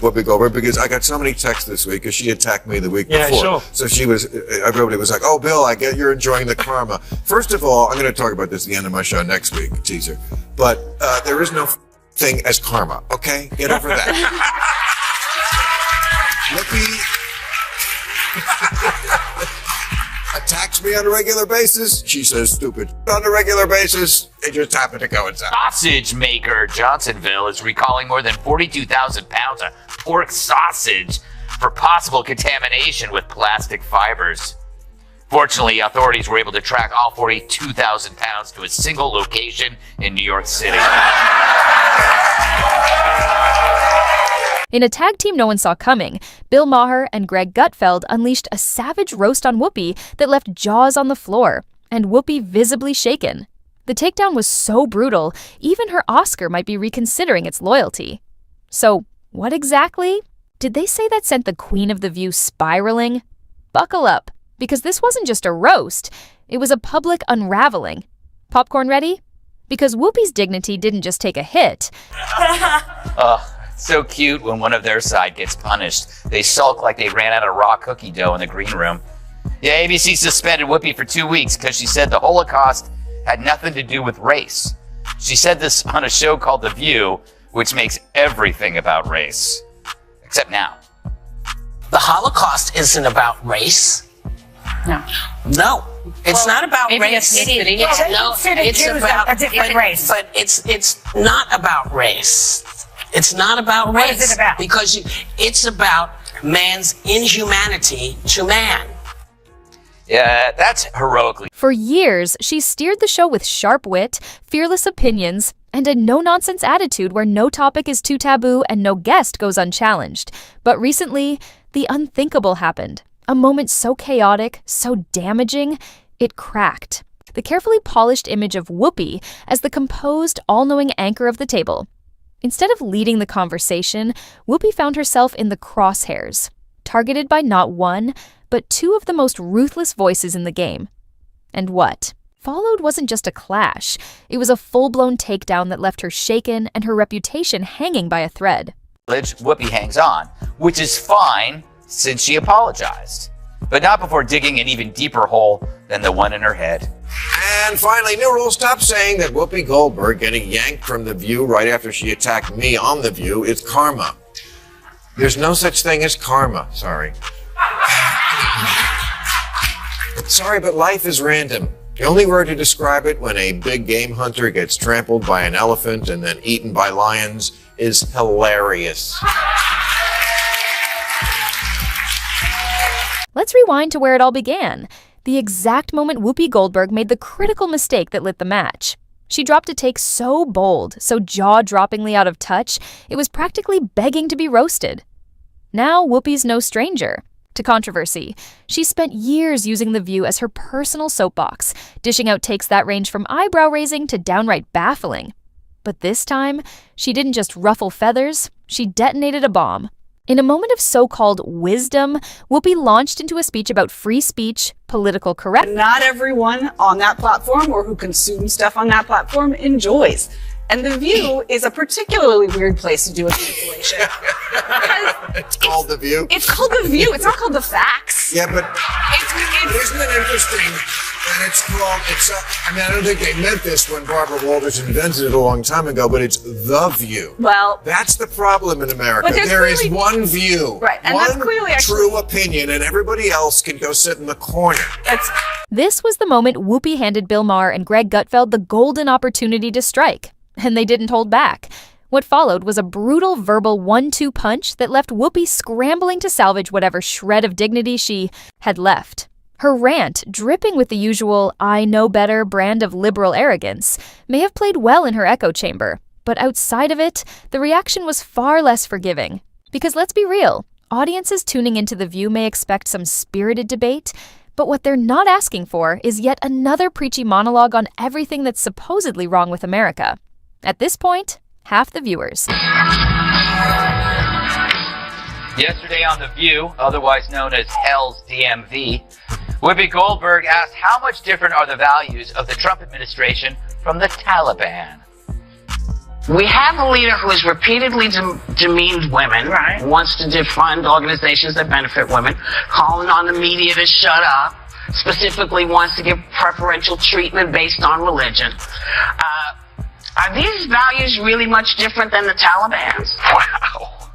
Whoopi Goldberg, because I got so many texts this week because she attacked me the week before. Sure. So everybody was like, oh, Bill, I get you're enjoying the karma. First of all, I'm going to talk about this at the end of my show next week, teaser. But there is no thing as karma, okay? Get over that. Whoopi attacks me on a regular basis. She says stupid on a regular basis. It just happened to coincide. Sausage maker Johnsonville is recalling more than 42,000 pounds of pork sausage for possible contamination with plastic fibers. Fortunately, authorities were able to track all 42,000 pounds to a single location in New York City. In a tag team no one saw coming, Bill Maher and Greg Gutfeld unleashed a savage roast on Whoopi that left jaws on the floor, and Whoopi visibly shaken. The takedown was so brutal, even her Oscar might be reconsidering its loyalty. So, what exactly? Did they say that sent the Queen of the View spiraling? Buckle up, because this wasn't just a roast, it was a public unraveling. Popcorn ready? Because Whoopi's dignity didn't just take a hit. So cute when one of their side gets punished. They sulk like they ran out of raw cookie dough in the green room. Yeah, ABC suspended Whoopi for 2 weeks because she said the Holocaust had nothing to do with race. She said this on a show called The View, which makes everything about race. Except now. The Holocaust isn't about race. No, it's not about race. It's about a different race. But it's not about race. It's not about race. What is it about? Because it's about man's inhumanity to man. Yeah, that's heroically. For years, she steered the show with sharp wit, fearless opinions, and a no-nonsense attitude where no topic is too taboo and no guest goes unchallenged. But recently, the unthinkable happened. A moment so chaotic, so damaging, it cracked. The carefully polished image of Whoopi as the composed, all-knowing anchor of the table. Instead of leading the conversation, Whoopi found herself in the crosshairs, targeted by not one, but two of the most ruthless voices in the game. And what followed wasn't just a clash, it was a full-blown takedown that left her shaken and her reputation hanging by a thread. Whoopi hangs on, which is fine since she apologized, but not before digging an even deeper hole than the one in her head. And finally, new rule, stop saying that Whoopi Goldberg getting yanked from The View right after she attacked me on The View is karma. There's no such thing as karma, sorry. Sorry, but life is random. The only word to describe it when a big game hunter gets trampled by an elephant and then eaten by lions is hilarious. Let's rewind to where it all began. The exact moment Whoopi Goldberg made the critical mistake that lit the match. She dropped a take so bold, so jaw-droppingly out of touch, it was practically begging to be roasted. Now Whoopi's no stranger to controversy. She spent years using The View as her personal soapbox, dishing out takes that range from eyebrow-raising to downright baffling. But this time, she didn't just ruffle feathers, she detonated a bomb. In a moment of so-called wisdom, Whoopi launched into a speech about free speech, political correctness. Not everyone on that platform or who consumes stuff on that platform enjoys. And The View is a particularly weird place to do a cancellation. It's called The View? It's called The View. It's not called The Facts. Yeah, but isn't it interesting that it's called, I don't think they meant this when Barbara Walters invented it a long time ago, but it's The View. Well, that's the problem in America. There is one view, right, and one that's clearly true opinion, and everybody else can go sit in the corner. This was the moment Whoopi handed Bill Maher and Greg Gutfeld the golden opportunity to strike. And they didn't hold back. What followed was a brutal verbal 1-2 punch that left Whoopi scrambling to salvage whatever shred of dignity she had left. Her rant, dripping with the usual I know better brand of liberal arrogance, may have played well in her echo chamber, but outside of it, the reaction was far less forgiving. Because let's be real, audiences tuning into The View may expect some spirited debate, but what they're not asking for is yet another preachy monologue on everything that's supposedly wrong with America. At this point, half the viewers. Yesterday on The View, otherwise known as Hell's DMV, Whoopi Goldberg asked how much different are the values of the Trump administration from the Taliban. We have a leader who has repeatedly demeaned women, wants to defund organizations that benefit women, calling on the media to shut up, specifically wants to give preferential treatment based on religion. Are these values really much different than the Taliban's? Wow.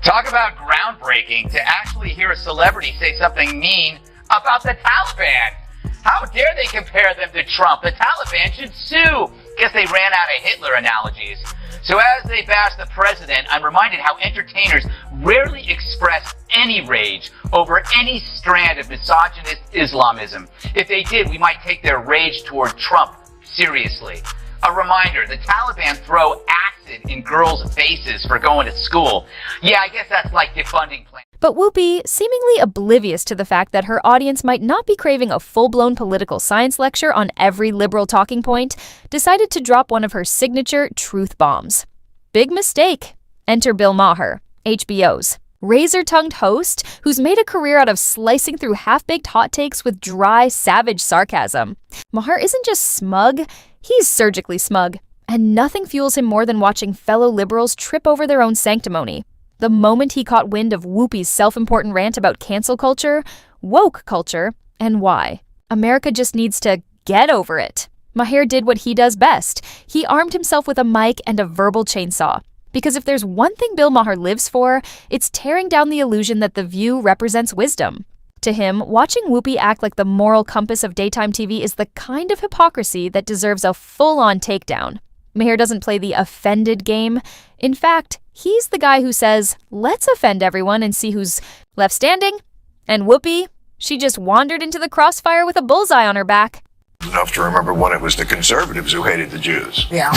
Talk about groundbreaking to actually hear a celebrity say something mean about the Taliban. How dare they compare them to Trump? The Taliban should sue. Guess they ran out of Hitler analogies. So as they bash the president, I'm reminded how entertainers rarely express any rage over any strand of misogynist Islamism. If they did, we might take their rage toward Trump seriously. A reminder, the Taliban throw acid in girls' faces for going to school. Yeah, I guess that's like defunding plans. But Whoopi, seemingly oblivious to the fact that her audience might not be craving a full-blown political science lecture on every liberal talking point, decided to drop one of her signature truth bombs. Big mistake. Enter Bill Maher, HBO's razor-tongued host who's made a career out of slicing through half-baked hot takes with dry, savage sarcasm. Maher isn't just smug, he's surgically smug, and nothing fuels him more than watching fellow liberals trip over their own sanctimony. The moment he caught wind of Whoopi's self-important rant about cancel culture, woke culture, and why, America just needs to get over it. Maher did what he does best. He armed himself with a mic and a verbal chainsaw. Because if there's one thing Bill Maher lives for, it's tearing down the illusion that The View represents wisdom. To him, watching Whoopi act like the moral compass of daytime TV is the kind of hypocrisy that deserves a full-on takedown. Maher doesn't play the offended game. In fact, he's the guy who says, let's offend everyone and see who's left standing. And Whoopi, she just wandered into the crossfire with a bullseye on her back. Enough to remember when it was the conservatives who hated the Jews. Yeah.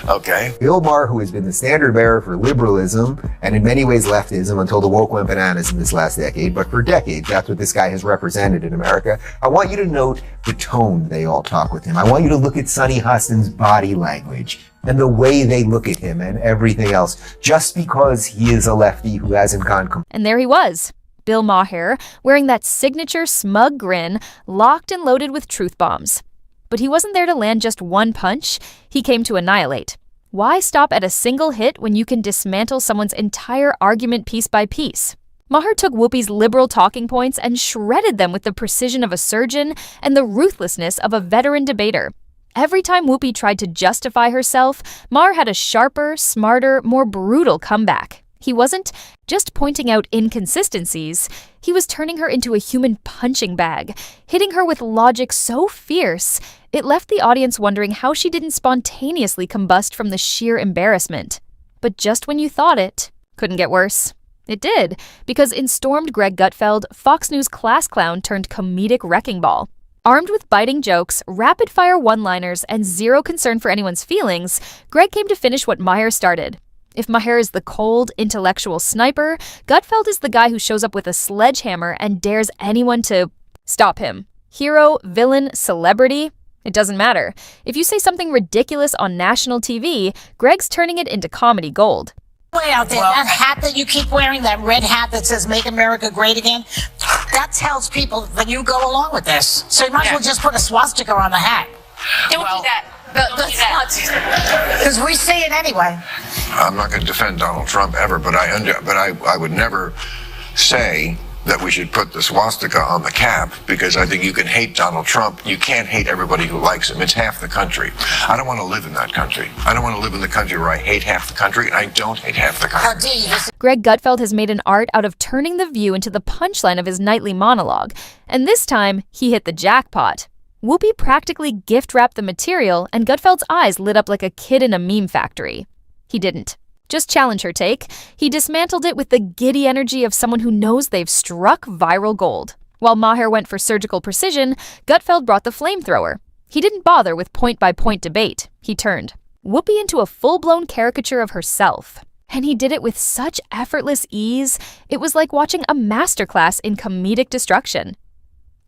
Okay. Bill Maher, who has been the standard bearer for liberalism and in many ways leftism until the woke went bananas in this last decade, but for decades, that's what this guy has represented in America. I want you to note the tone they all talk with him. I want you to look at Sonny Hostin's body language and the way they look at him and everything else, just because he is a lefty who hasn't gone And there he was, Bill Maher, wearing that signature smug grin, locked and loaded with truth bombs. But he wasn't there to land just one punch, he came to annihilate. Why stop at a single hit when you can dismantle someone's entire argument piece by piece? Maher took Whoopi's liberal talking points and shredded them with the precision of a surgeon and the ruthlessness of a veteran debater. Every time Whoopi tried to justify herself, Maher had a sharper, smarter, more brutal comeback. He wasn't just pointing out inconsistencies, he was turning her into a human punching bag, hitting her with logic so fierce, it left the audience wondering how she didn't spontaneously combust from the sheer embarrassment. But just when you thought it couldn't get worse, it did, because in stormed Greg Gutfeld, Fox News class clown turned comedic wrecking ball. Armed with biting jokes, rapid-fire one-liners, and zero concern for anyone's feelings, Greg came to finish what Maher started. If Maher is the cold, intellectual sniper, Gutfeld is the guy who shows up with a sledgehammer and dares anyone to stop him. Hero, villain, celebrity, it doesn't matter. If you say something ridiculous on national TV, Greg's turning it into comedy gold. Way out there, that hat that you keep wearing, that red hat that says "Make America Great Again," that tells people that you go along with this. So you might as well just put a swastika on the hat. Don't do that. Don't do that. Because we see it anyway. I'm not going to defend Donald Trump ever, but I would never say that we should put the swastika on the cap, because I think you can hate Donald Trump. You can't hate everybody who likes him. It's half the country. I don't want to live in that country. I don't want to live in the country where I hate half the country and I don't hate half the country. How dare you? Greg Gutfeld has made an art out of turning The View into the punchline of his nightly monologue, and this time he hit the jackpot. Whoopi practically gift-wrapped the material, and Gutfeld's eyes lit up like a kid in a meme factory. He didn't just challenge her take, he dismantled it with the giddy energy of someone who knows they've struck viral gold. While Maher went for surgical precision, Gutfeld brought the flamethrower. He didn't bother with point-by-point debate. He turned Whoopi into a full-blown caricature of herself. And he did it with such effortless ease, it was like watching a masterclass in comedic destruction.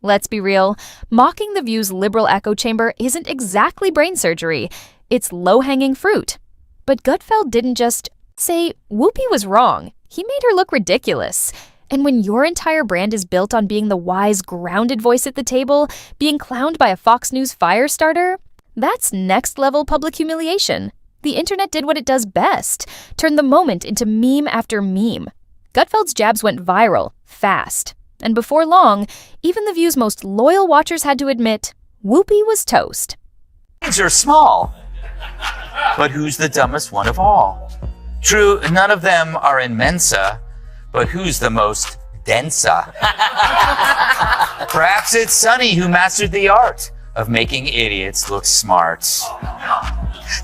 Let's be real, mocking The View's liberal echo chamber isn't exactly brain surgery. It's low-hanging fruit. But Gutfeld didn't just say Whoopi was wrong. He made her look ridiculous. And when your entire brand is built on being the wise, grounded voice at the table, being clowned by a Fox News fire starter, that's next-level public humiliation. The internet did what it does best, turned the moment into meme after meme. Gutfeld's jabs went viral, fast. And before long, even The View's most loyal watchers had to admit, Whoopi was toast. Things are small. But who's the dumbest one of all? True, none of them are in Mensa, but who's the most densa? Perhaps it's Sonny who mastered the art of making idiots look smart.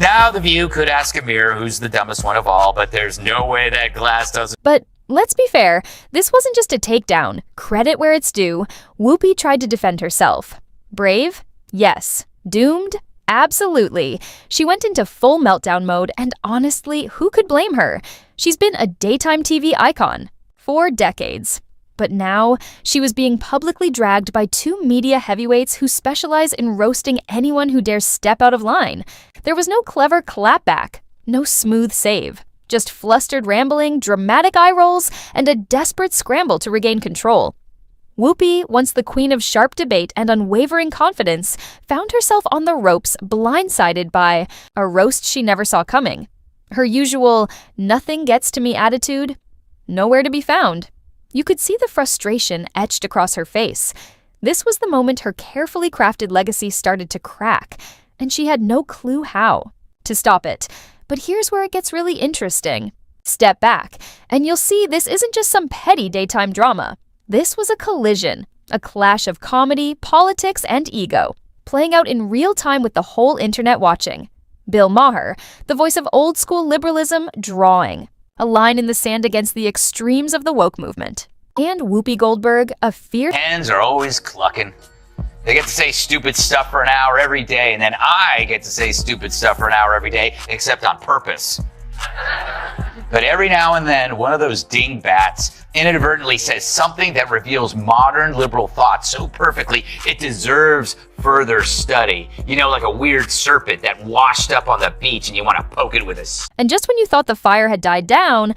Now The View could ask Amir who's the dumbest one of all, but there's no way that glass doesn't. But let's be fair, this wasn't just a takedown. Credit where it's due. Whoopi tried to defend herself. Brave? Yes. Doomed? Absolutely. She went into full meltdown mode, and honestly, who could blame her? She's been a daytime TV icon for decades. But now, she was being publicly dragged by two media heavyweights who specialize in roasting anyone who dares step out of line. There was no clever clapback, no smooth save. Just flustered rambling, dramatic eye rolls, and a desperate scramble to regain control. Whoopi, once the queen of sharp debate and unwavering confidence, found herself on the ropes, blindsided by a roast she never saw coming. Her usual nothing gets to me attitude, nowhere to be found. You could see the frustration etched across her face. This was the moment her carefully crafted legacy started to crack, and she had no clue how to stop it. But here's where it gets really interesting. Step back, and you'll see this isn't just some petty daytime drama. This was a collision, a clash of comedy, politics, and ego, playing out in real time with the whole internet watching. Bill Maher, the voice of old-school liberalism, drawing a line in the sand against the extremes of the woke movement. And Whoopi Goldberg, a fierce... Hands are always clucking. They get to say stupid stuff for an hour every day, and then I get to say stupid stuff for an hour every day, except on purpose. But every now and then, one of those dingbats inadvertently says something that reveals modern liberal thought so perfectly it deserves further study. You know, like a weird serpent that washed up on the beach and you want to poke it with a stick. And just when you thought the fire had died down,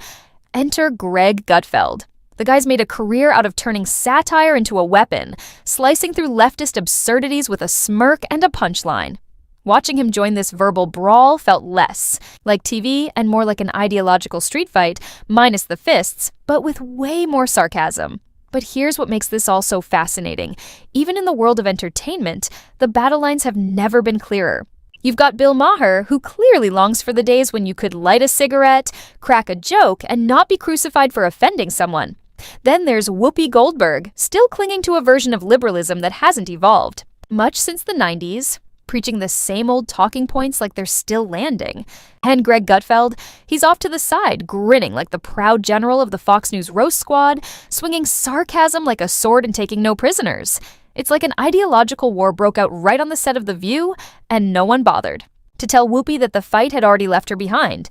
enter Greg Gutfeld. The guy's made a career out of turning satire into a weapon, slicing through leftist absurdities with a smirk and a punchline. Watching him join this verbal brawl felt less like TV and more like an ideological street fight, minus the fists, but with way more sarcasm. But here's what makes this all so fascinating. Even in the world of entertainment, the battle lines have never been clearer. You've got Bill Maher, who clearly longs for the days when you could light a cigarette, crack a joke, and not be crucified for offending someone. Then there's Whoopi Goldberg, still clinging to a version of liberalism that hasn't evolved. Much since the 90s, preaching the same old talking points like they're still landing. And Greg Gutfeld, he's off to the side, grinning like the proud general of the Fox News roast squad, swinging sarcasm like a sword and taking no prisoners. It's like an ideological war broke out right on the set of The View, and no one bothered to tell Whoopi that the fight had already left her behind.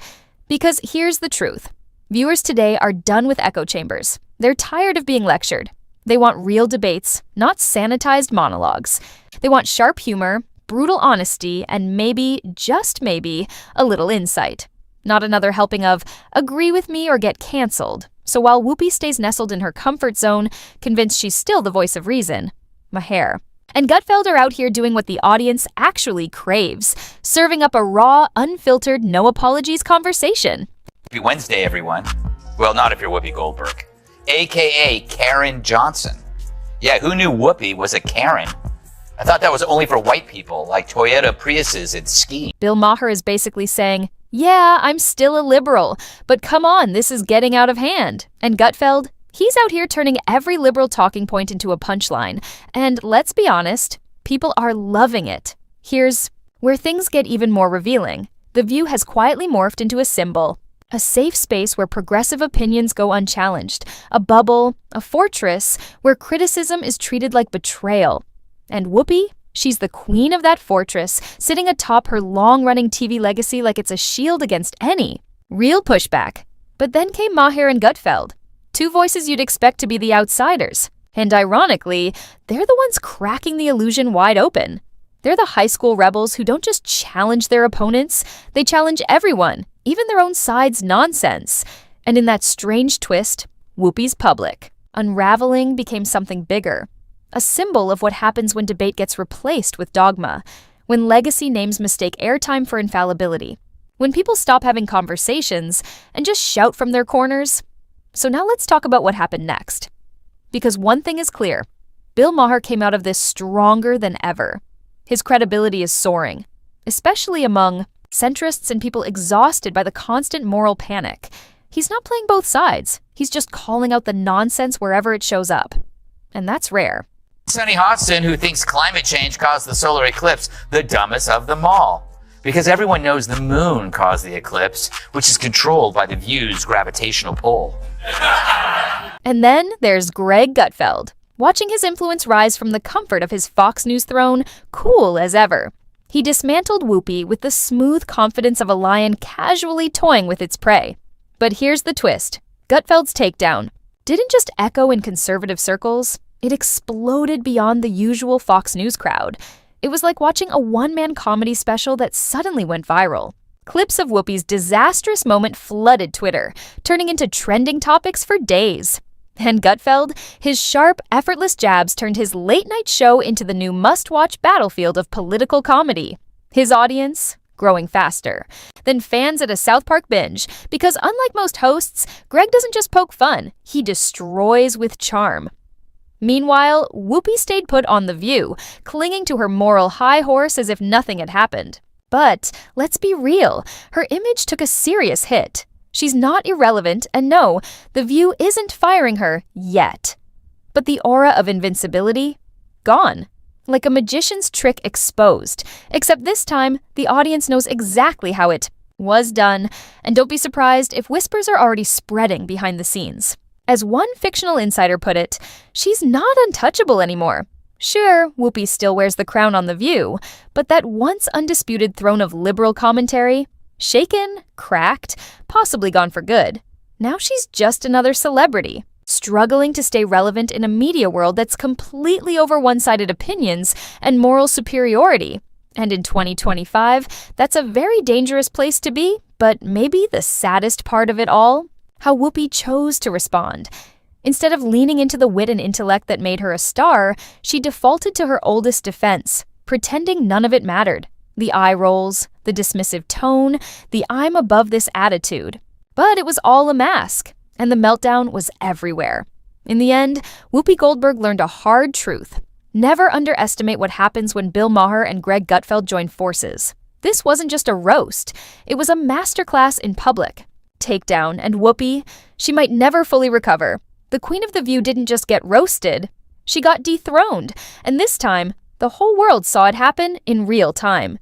Because here's the truth. Viewers today are done with echo chambers. They're tired of being lectured. They want real debates, not sanitized monologues. They want sharp humor, brutal honesty, and maybe, just maybe, a little insight. Not another helping of agree with me or get canceled. So while Whoopi stays nestled in her comfort zone, convinced she's still the voice of reason, Maher and Gutfeld are out here doing what the audience actually craves, serving up a raw, unfiltered, no apologies conversation. Happy Wednesday, everyone. Well, not if you're Whoopi Goldberg, aka Karen Johnson. Yeah, who knew Whoopi was a Karen? I thought that was only for white people, like Toyota Priuses and skiing. Bill Maher is basically saying, yeah, I'm still a liberal, but come on, this is getting out of hand. And Gutfeld, he's out here turning every liberal talking point into a punchline. And let's be honest, people are loving it. Here's where things get even more revealing. The View has quietly morphed into a symbol. A safe space where progressive opinions go unchallenged. A bubble, a fortress, where criticism is treated like betrayal. And Whoopi, she's the queen of that fortress, sitting atop her long-running TV legacy like it's a shield against any real pushback. But then came Maher and Gutfeld, two voices you'd expect to be the outsiders. And ironically, they're the ones cracking the illusion wide open. They're the high school rebels who don't just challenge their opponents, they challenge everyone, even their own side's nonsense. And in that strange twist, Whoopi's public. Unraveling became something bigger. A symbol of what happens when debate gets replaced with dogma, when legacy names mistake airtime for infallibility. When people stop having conversations and just shout from their corners. So now let's talk about what happened next. Because one thing is clear, Bill Maher came out of this stronger than ever. His credibility is soaring, especially among centrists and people exhausted by the constant moral panic. He's not playing both sides. He's just calling out the nonsense wherever it shows up. And that's rare. Sunny Hodgson, who thinks climate change caused the solar eclipse, the dumbest of them all. Because everyone knows the moon caused the eclipse, which is controlled by the View's gravitational pull. And then there's Greg Gutfeld, watching his influence rise from the comfort of his Fox News throne, cool as ever. He dismantled WHOOPI with the smooth confidence of a lion casually toying with its prey. But here's the twist. Gutfeld's takedown didn't just echo in conservative circles, it exploded beyond the usual Fox News crowd. It was like watching a one-man comedy special that suddenly went viral. Clips of WHOOPI's disastrous moment flooded Twitter, turning into trending topics for days. And Gutfeld, his sharp, effortless jabs turned his late-night show into the new must-watch battlefield of political comedy. His audience growing faster than fans at a South Park binge, because unlike most hosts, Greg doesn't just poke fun, he destroys with charm. Meanwhile, WHOOPI stayed put on The View, clinging to her moral high horse as if nothing had happened. But let's be real, her image took a serious hit. She's not irrelevant, and no, The View isn't firing her yet. But the aura of invincibility? Gone. Like a magician's trick exposed. Except this time, the audience knows exactly how it was done, and don't be surprised if whispers are already spreading behind the scenes. As one fictional insider put it, she's not untouchable anymore. Sure, WHOOPI still wears the crown on The View, but that once undisputed throne of liberal commentary, shaken, cracked, possibly gone for good. Now she's just another celebrity, struggling to stay relevant in a media world that's completely over one-sided opinions and moral superiority. And in 2025, that's a very dangerous place to be, but maybe the saddest part of it all, how WHOOPI chose to respond. Instead of leaning into the wit and intellect that made her a star, she defaulted to her oldest defense, pretending none of it mattered. The eye rolls, the dismissive tone, the I'm above this attitude. But it was all a mask, and the meltdown was everywhere. In the end, WHOOPI Goldberg learned a hard truth. Never underestimate what happens when Bill Maher and Greg Gutfeld join forces. This wasn't just a roast, it was a masterclass in public. Takedown, and WHOOPI, she might never fully recover. The Queen of the View didn't just get roasted, she got dethroned, and this time, the whole world saw it happen in real time.